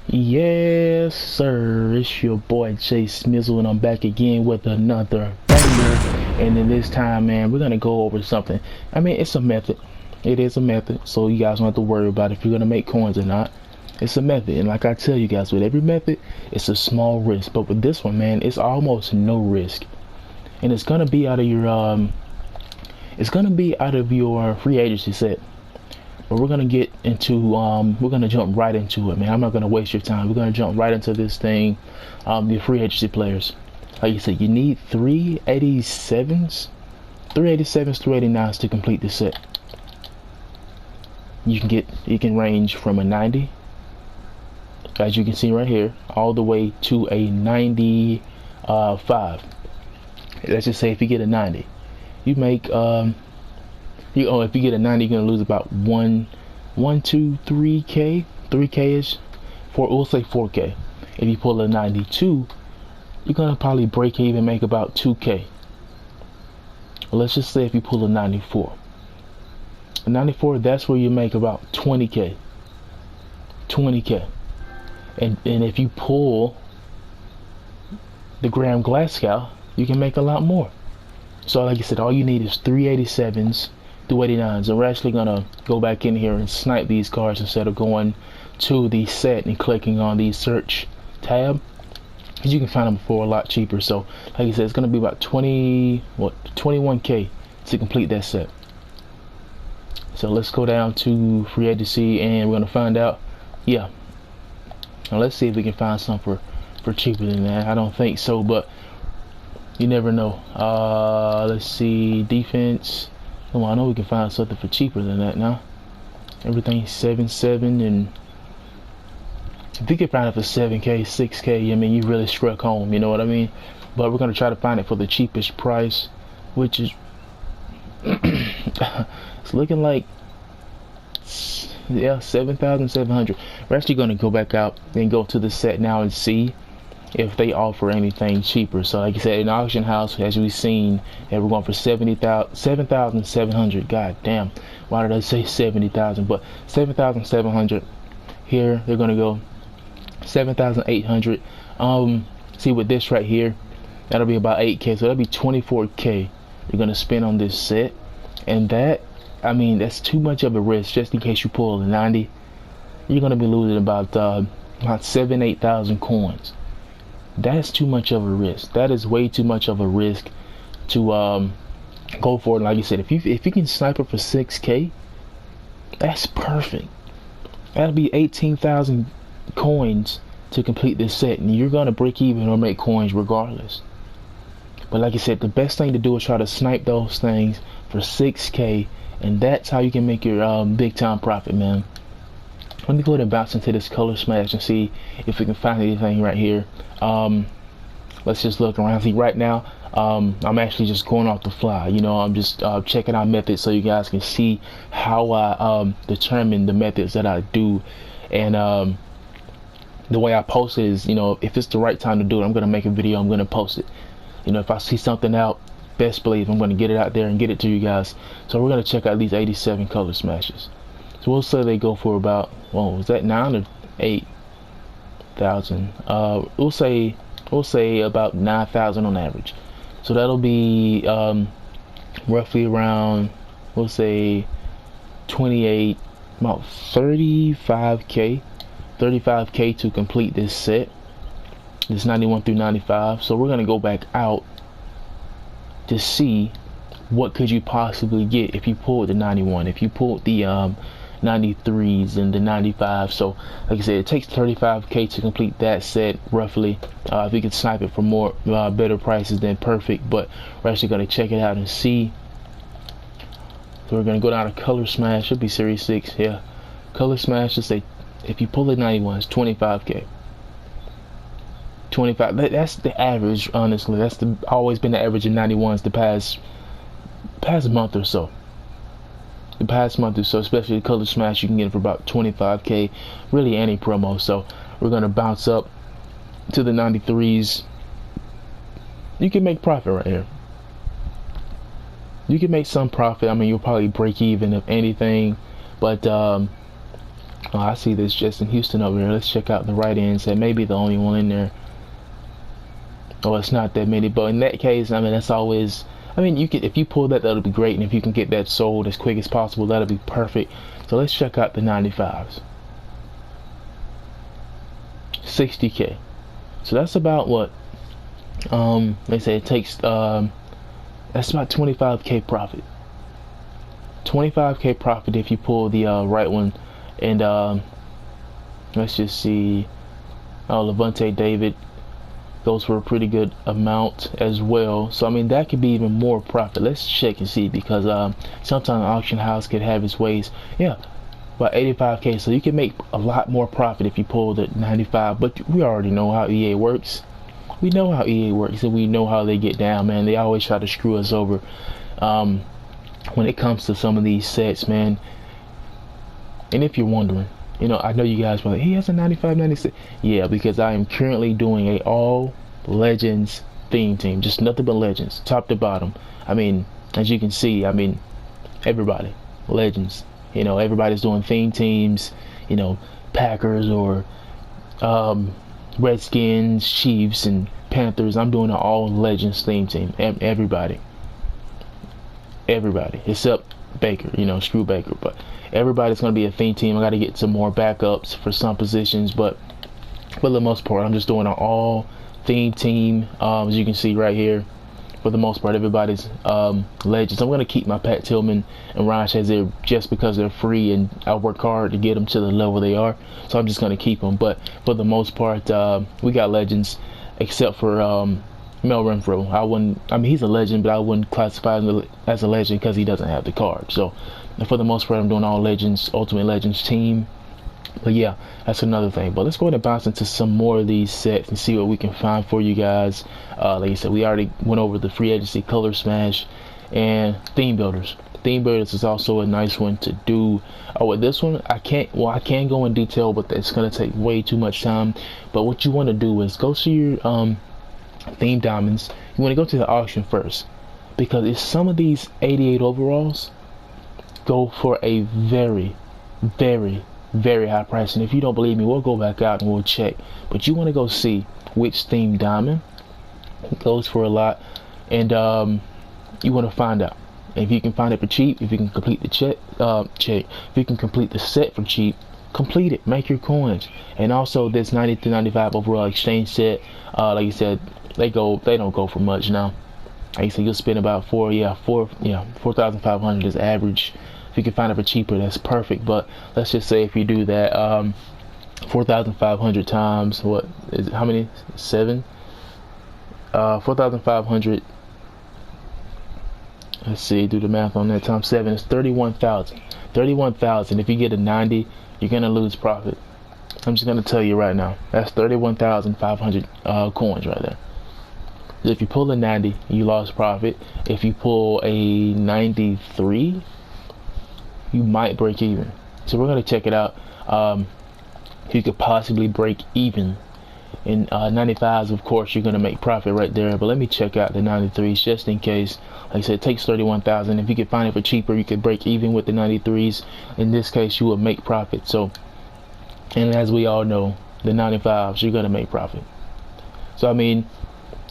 Yes sir, it's your boy JayySmizzle and I'm back again with another banger. And then this time, man, we're gonna go over something. I mean, it's a method. It is a method, so you guys don't have to worry about if you're gonna make coins or not. It's a method, and like I tell you guys, with every method it's a small risk, but with this one, man, it's almost no risk. And it's gonna be out of your free agency set. But we're gonna get into we're gonna jump right into it, man. I'm not gonna waste your time. We're gonna jump right into this thing. The free agency players, like you said, you need 387s, 389s to complete the set. You can range from a 90, as you can see right here, all the way to a 95. Let's just say if you get a 90, you make if you get a 90, you're gonna lose about 3k ish, we'll say 4k. If you pull a 92, you're gonna probably break even, make about 2k. Well, let's just say if you pull a 94, that's where you make about 20k. And if you pull the Graham Glasgow, you can make a lot more. So like I said, all you need is 387s, 289s, and we're actually gonna go back in here and snipe these cards instead of going to the set and clicking on the search tab, because you can find them for a lot cheaper. So like I said, it's gonna be about 21k to complete that set. So let's go down to free agency and we're gonna find out. Yeah, now let's see if we can find some for cheaper than that. I don't think so, but you never know. Let's see, defense. Oh, I know we can find something for cheaper than that now. Everything's 7.7, and if you can find it for 7k, 6k, I mean, you really struck home, you know what I mean? But we're gonna try to find it for the cheapest price, which is it's looking like, yeah, 7,700. We're actually gonna go back out and go to the set now and see if they offer anything cheaper. So like I said, in auction house, as we've seen, that we're going for 7,700. God damn, why did I say 70,000? But 7,700. Here they're gonna go 7,800. See, with this right here, that'll be about 8k, so that'll be 24k you're gonna spend on this set. And that, I mean, that's too much of a risk. Just in case you pull a 90, you're gonna be losing about 7,000-8,000 coins. That's too much of a risk. That is way too much of a risk to go for it. Like I said, if you can snipe it for 6k, that's perfect. That'll be 18,000 coins to complete this set, and you're gonna break even or make coins regardless. But like I said, the best thing to do is try to snipe those things for 6k, and that's how you can make your big time profit, man. Let me go ahead and bounce into this color smash and see if we can find anything right here. Let's just look around. See, right now I'm actually just going off the fly, you know. I'm just checking out methods so you guys can see how I determine the methods that I do. And the way I post it is, you know, if it's the right time to do it, I'm gonna make a video, I'm gonna post it. You know, if I see something out, best believe I'm gonna get it out there and get it to you guys. So we're gonna check out these 87 color smashes. So we'll say they go for about, well, was that 9 or 8,000? We'll say about 9,000 on average. So that'll be roughly around, we'll say 28, about 35k to complete this set, this 91 through 95. So we're gonna go back out to see what could you possibly get if you pulled the 91, if you pulled the 93s and the 95. So like I said, it takes 35k to complete that set roughly. If you can snipe it for more better prices, then perfect. But we're actually going to check it out and see. So we're going to go down to color smash. Should be series 6. Yeah, color smash. Just say if you pull the 91, it's 25k. 25. That's the average, honestly. That's always been the average of 91s the past month or so. Especially the color smash, you can get it for about 25k, really any promo. So we're gonna bounce up to the 93s. You can make profit right here. You can make some profit. I mean, you'll probably break even if anything. But oh, I see this Justin Houston over here. Let's check out the right end. That may be the only one in there. Oh, it's not that many. But in that case, I mean, that's always. I mean, you could, if you pull that, that'll be great. And if you can get that sold as quick as possible, that'll be perfect. So let's check out the 95s. 60K. So that's about what? They say it takes. That's about 25K profit. 25K profit if you pull the right one. And let's just see. Oh, Levante David goes for a pretty good amount as well. So I mean, that could be even more profit. Let's check and see, because sometimes auction house could have its ways. Yeah, about 85K. So you can make a lot more profit if you pull the 95. But we already know how EA works. We know how EA works, and we know how they get down, man. They always try to screw us over when it comes to some of these sets, man. And if you're wondering, you know, I know you guys are like, he has a 95, 96. Yeah, because I am currently doing a all legends theme team, just nothing but legends, top to bottom. I mean, as you can see, I mean, everybody legends. You know, everybody's doing theme teams. You know, Packers or Redskins, Chiefs, and Panthers. I'm doing an all legends theme team. Everybody except Baker, you know, screw Baker. But everybody's gonna be a theme team. I got to get some more backups for some positions, but for the most part, I'm just doing an all theme team. As you can see right here, for the most part, everybody's legends. I'm gonna keep my Pat Tillman and Ryan Shazier just because they're free, and I work hard to get them to the level they are. So I'm just gonna keep them. But for the most part, we got legends, except for Mel Renfro. I mean, he's a legend, but I wouldn't classify him as a legend because he doesn't have the card. So for the most part, I'm doing all legends, Ultimate Legends team. But yeah, that's another thing. But let's go ahead and bounce into some more of these sets and see what we can find for you guys. Like I said, we already went over the free agency, color smash, and theme builders. Theme builders is also a nice one to do. Oh, with this one, I can go in detail, but it's gonna take way too much time. But what you want to do is go to your theme diamonds. You want to go to the auction first, because if some of these 88 overalls go for a very, very, very high price, and if you don't believe me, we'll go back out and we'll check. But you want to go see which theme diamond goes for a lot, and you want to find out if you can find it for cheap. If you can complete the check, if you can complete the set for cheap, complete it, make your coins. And also this 90 to 95 overall exchange set, like you said, they don't go for much now. Like you said, you'll spend about 4,500 is average. If you can find it for cheaper, that's perfect. But let's just say if you do that, 4,500 times what is it, how many? 7. 4,500. Let's see, do the math on that, times 7 is 31,000. 31,000. If you get a 90, you're gonna lose profit. I'm just gonna tell you right now, that's 31,500 coins right there. If you pull a 90, you lost profit. If you pull a 93, you might break even. So we're gonna check it out. You could possibly break even. In 95s, of course, you're gonna make profit right there. But let me check out the 93s just in case. Like I said, it takes 31,000. If you could find it for cheaper, you could break even with the 93s. In this case, you will make profit. So, and as we all know, the 95s, you're gonna make profit. So I mean,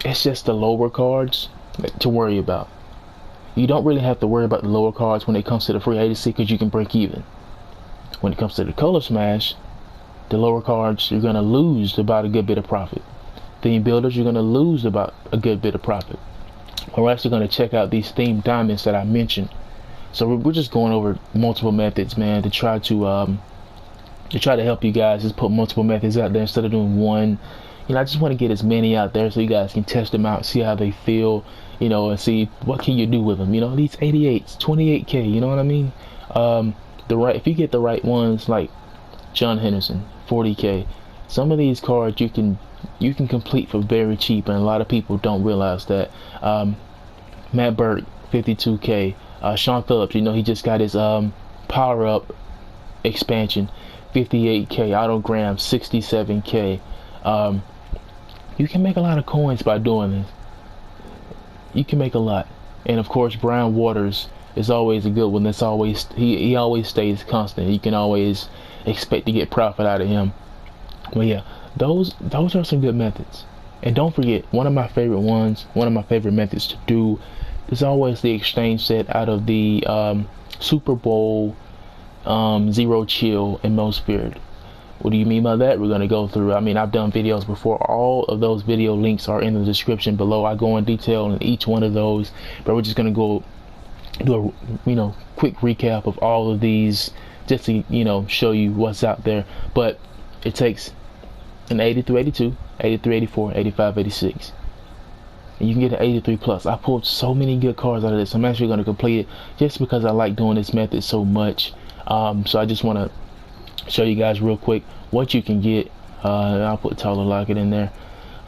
it's just the lower cards to worry about. You don't really have to worry about the lower cards when it comes to the free agency, because you can break even. When it comes to the color smash, the lower cards, you're gonna lose about a good bit of profit. Theme builders, you're gonna lose about a good bit of profit. We're actually gonna check out these theme diamonds that I mentioned. So we're just going over multiple methods, man, to try to help you guys. Just put multiple methods out there instead of doing one. You know, I just want to get as many out there so you guys can test them out, see how they feel, you know, and see what can you do with them. You know, these 88s, 28K, you know what I mean? If you get the right ones, like John Henderson, 40K. Some of these cards you can complete for very cheap, and a lot of people don't realize that. Matt Burke, 52K. Sean Phillips, you know, he just got his power up expansion, 58K. Otto Graham, 67K. You can make a lot of coins by doing this. You can make a lot. And of course, Brian Waters is always a good one. That's always he always stays constant. You can always expect to get profit out of him. But yeah, those are some good methods. And don't forget, one of my favorite methods to do is always the exchange set out of the Super Bowl Zero Chill and Most Feared. What do you mean by that? We're going to go through, I mean, I've done videos before. All of those video links are in the description below. I go in detail in each one of those, but we're just going to go do a quick recap of all of these just to show you what's out there. But it takes an 83, 82, 83, 84, 85, 86, and you can get an 83 plus. I pulled so many good cards out of this. I'm actually going to complete it just because I like doing this method so much. So I just want to show you guys real quick what you can get. I'll put Tyler Lockett in there.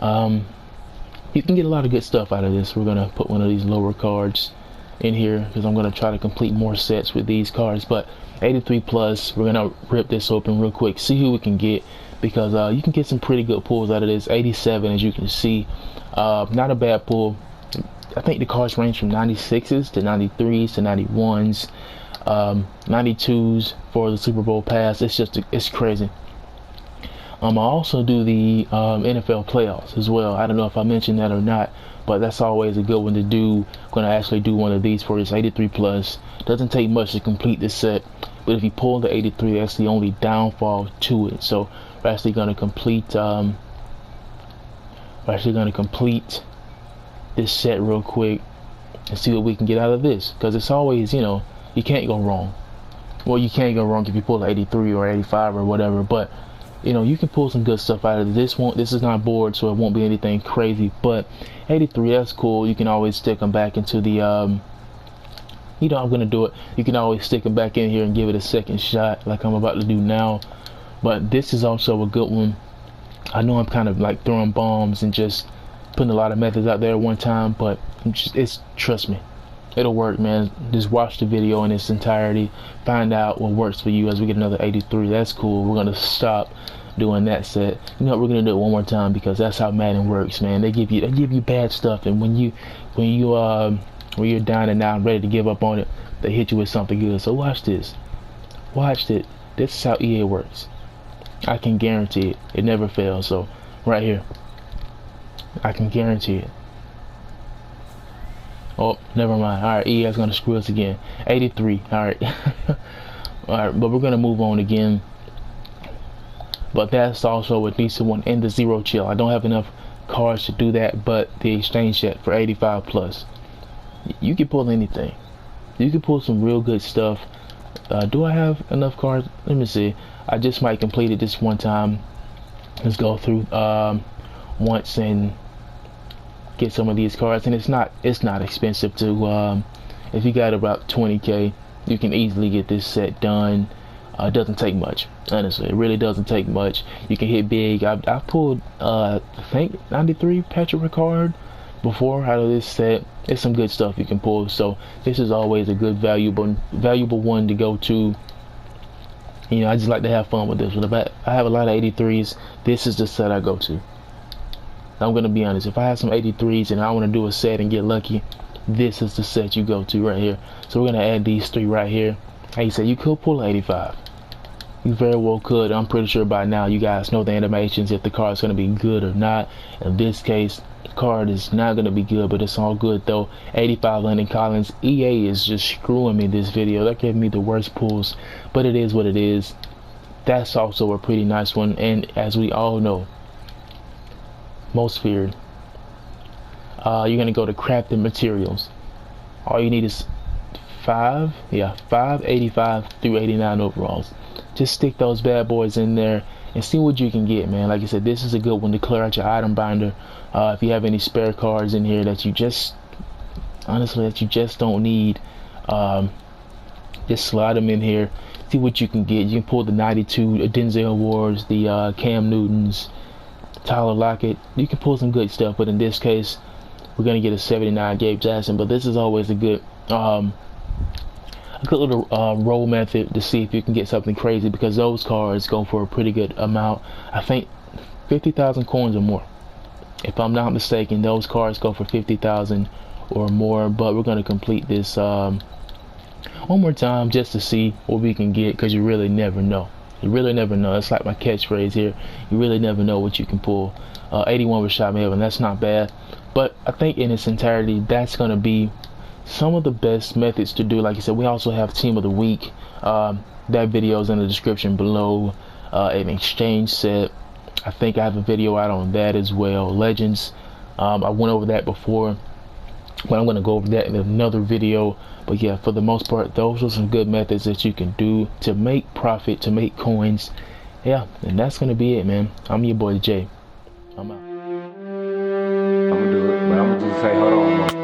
You can get a lot of good stuff out of this. We're gonna put one of these lower cards in here because I'm gonna try to complete more sets with these cards. But 83 plus, we're gonna rip this open real quick, see who we can get, because you can get some pretty good pulls out of this. 87, as you can see, not a bad pull. I think the cards range from 96s to 93s to 91s. 92s for the Super Bowl pass. It's crazy. I also do the NFL playoffs as well. I don't know if I mentioned that or not, but that's always a good one to do. I'm gonna actually do one of these for this 83 plus. Doesn't take much to complete this set, but if you pull the 83, that's the only downfall to it. So we're actually gonna complete this set real quick and see what we can get out of this, because it's always, you can't go wrong. Well, you can't go wrong if you pull 83 or 85 or whatever, but you can pull some good stuff out of this. This is not board, so it won't be anything crazy, but 83, that's cool. You can always stick them back into the I'm gonna do it. You can always stick them back in here and give it a second shot like I'm about to do now. But this is also a good one. I know I'm kind of like throwing bombs and just putting a lot of methods out there at one time, but trust me, it'll work, man. Just watch the video in its entirety, find out what works for you. As we get another 83, that's cool. We're gonna stop doing that set. We're gonna do it one more time because that's how Madden works, man. They give you bad stuff, and when you're down and out and ready to give up on it, they hit you with something good. So watch this. Watch it. This is how EA works. I can guarantee it. It never fails. So right here, I can guarantee it. Oh, never mind. Alright, EA's gonna screw us again. 83. Alright. Alright, but we're gonna move on again. But that's also a decent one in the Zero Chill. I don't have enough cards to do that, but the exchange set for 85 plus. You can pull anything. You can pull some real good stuff. Do I have enough cards? Let me see. I just might complete it this one time. Let's go through once and get some of these cards, and it's not expensive to if you got about 20k, you can easily get this set done. It doesn't take much, honestly. It really doesn't take much. You can hit big. I've pulled I think 93 Patrick Ricard before out of this set. It's some good stuff you can pull, so this is always a good valuable one to go to. I just like to have fun with this one. I have a lot of 83s. This is the set I go to. I'm gonna be honest, if I have some 83s and I want to do a set and get lucky, this is the set you go to right here. So we're gonna add these three right here. Like you said, you could pull 85. You very well could. I'm pretty sure by now you guys know the animations, if the card's gonna be good or not. In this case, the card is not gonna be good, but it's all good though. 85 Landon Collins. EA is just screwing me this video. They're giving me the worst pulls, but it is what it is. That's also a pretty nice one, and as we all know, Most Feared. You're gonna go to crafting materials. All you need is 5 85 through 89 overalls. Just stick those bad boys in there and see what you can get, man. Like I said, this is a good one to clear out your item binder. If you have any spare cards in here that you just don't need, just slide them in here, see what you can get. You can pull the 92 Denzel Wards, the Cam Newtons, Tyler Lockett. You can pull some good stuff, but in this case we're gonna get a 79 Gabe Jackson. But this is always a good little roll method to see if you can get something crazy, because those cards go for a pretty good amount. I think 50,000 coins or more, if I'm not mistaken. Those cards go for 50,000 or more, but we're going to complete this one more time just to see what we can get, because you really never know. You really never know. It's like my catchphrase here. You really never know what you can pull. 81 Rashad Melvin, that's not bad. But I think in its entirety, that's going to be some of the best methods to do. Like I said, we also have Team of the Week. That video is in the description below. An exchange set, I think I have a video out on that as well. Legends, I went over that before, but I'm going to go over that in another video. But yeah, for the most part, those are some good methods that you can do to make profit, to make coins. Yeah, and that's going to be it, man. I'm your boy Jay. I'm out. I'm gonna do it, but I'm gonna just say hold on.